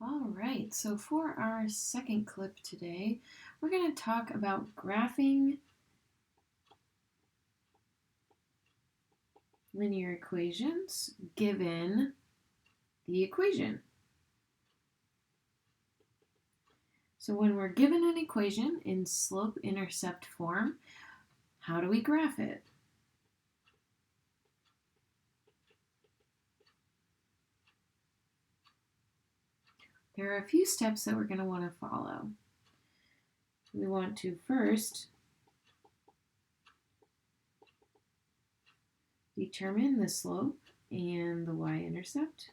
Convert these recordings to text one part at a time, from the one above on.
All right, so for our second clip today, we're going to talk about graphing linear equations given the equation. So when we're given an equation in slope-intercept form, how do we graph it? There are a few steps that we're going to want to follow. We want to first determine the slope and the y-intercept.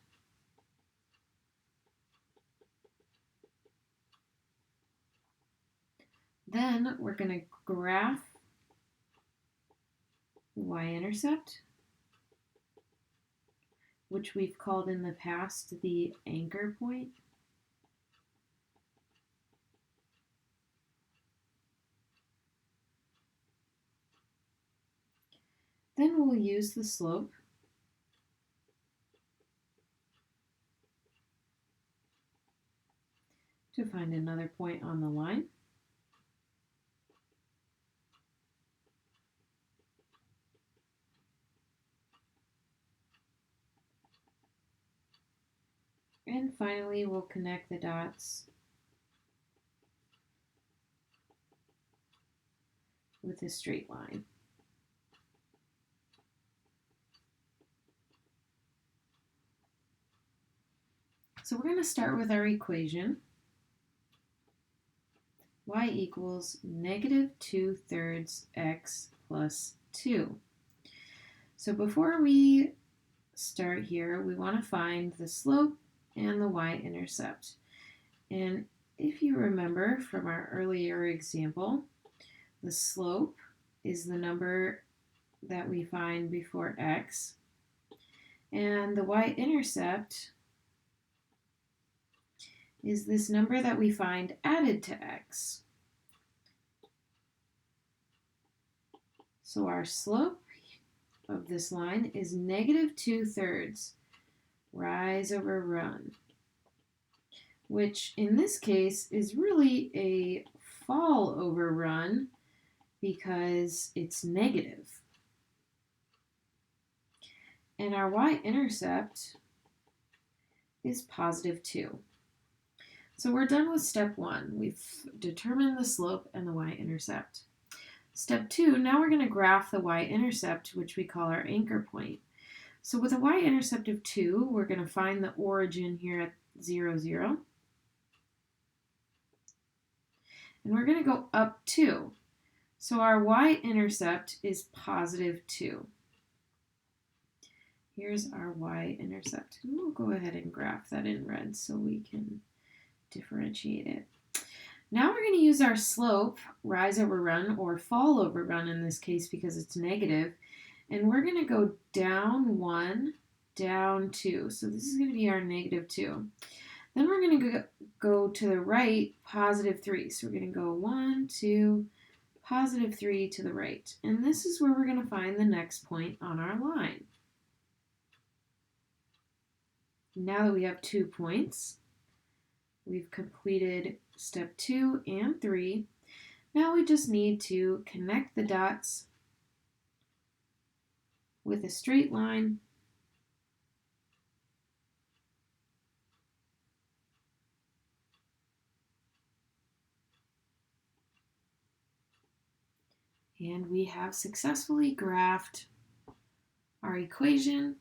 Then we're going to graph the y-intercept, which we've called in the past the anchor point. Then we'll use the slope to find another point on the line. And finally, we'll connect the dots with a straight line. So we're going to start with our equation. Y equals negative 2/3 x plus 2. So before we start here, we want to find the slope and the y-intercept. And if you remember from our earlier example, the slope is the number that we find before x, and the y-intercept is this number that we find added to x. So our slope of this line is negative 2/3 rise over run, which in this case is really a fall over run because it's negative. And our y-intercept is positive 2. So we're done with step 1. We've determined the slope and the y-intercept. Step 2, now we're going to graph the y-intercept, which we call our anchor point. So with a y-intercept of 2, we're going to find the origin here at 0, 0. And we're going to go up 2. So our y-intercept is positive 2. Here's our y-intercept. And we'll go ahead and graph that in red so we can differentiate it. Now we're going to use our slope, rise over run, or fall over run in this case because it's negative, and we're going to go down 1, down 2. So this is going to be our negative 2. Then we're going to go to the right, positive 3. So we're going to go 1, 2, positive 3 to the right. And this is where we're going to find the next point on our line. Now that we have 2 points, we've completed step 2 and 3. Now we just need to connect the dots with a straight line and we have successfully graphed our equation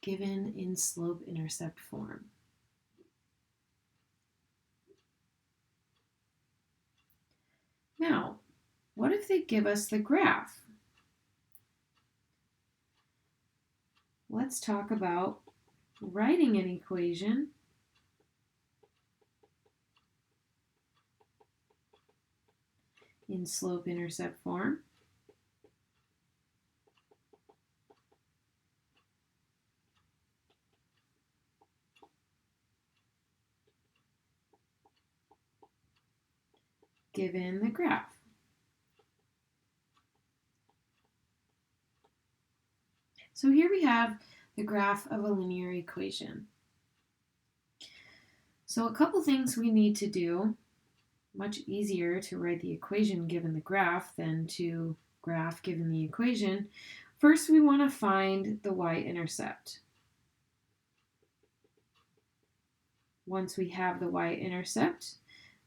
given in slope-intercept form. Now, what if they give us the graph? Let's talk about writing an equation in slope-intercept form. Given the graph. So here we have the graph of a linear equation. So a couple things we need to do. Much easier to write the equation given the graph than to graph given the equation. First, we want to find the y-intercept. Once we have the y-intercept,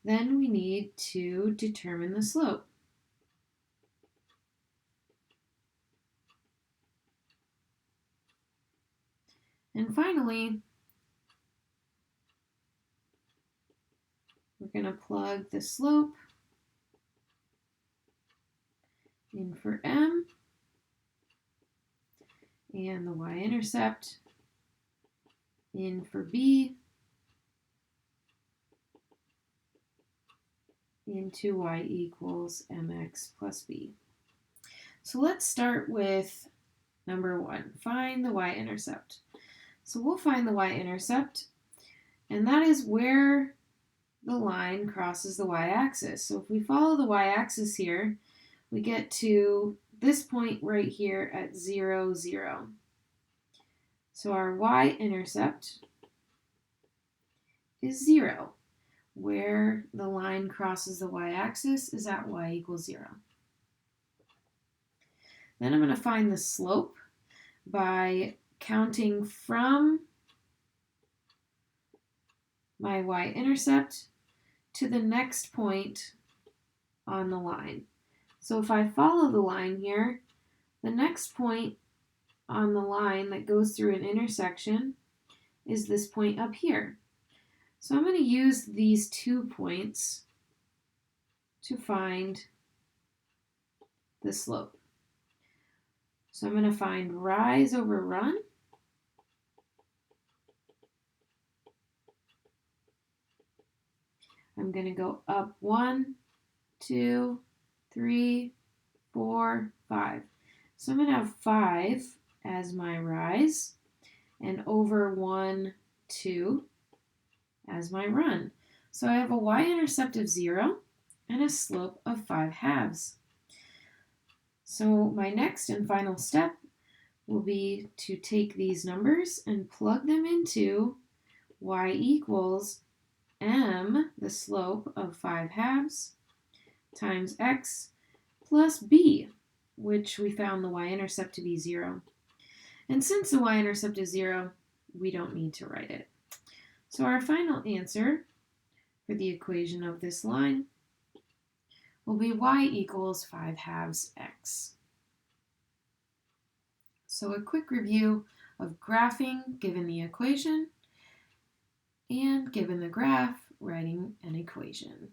then we need to determine the slope. And finally, we're going to plug the slope in for m and the y-intercept in for b into y equals mx plus b. So let's start with number 1, find the y-intercept. So we'll find the y-intercept, and that is where the line crosses the y-axis. So if we follow the y-axis here, we get to this point right here at 0, 0. So our y-intercept is 0. Where the line crosses the y-axis is at y equals 0. Then I'm going to find the slope by counting from my y-intercept to the next point on the line. So if I follow the line here, the next point on the line that goes through an intersection is this point up here. So I'm going to use these 2 points to find the slope. So I'm going to find rise over run. I'm going to go up 1, 2, 3, 4, 5. So I'm going to have 5 as my rise and over 1, 2 as my run. So I have a y-intercept of 0 and a slope of 5/2. So my next and final step will be to take these numbers and plug them into y equals m, the slope of 5/2, times x plus b, which we found the y-intercept to be 0. And since the y-intercept is 0, we don't need to write it. So our final answer for the equation of this line will be y equals 5/2 x. So a quick review of graphing given the equation and given the graph, writing an equation.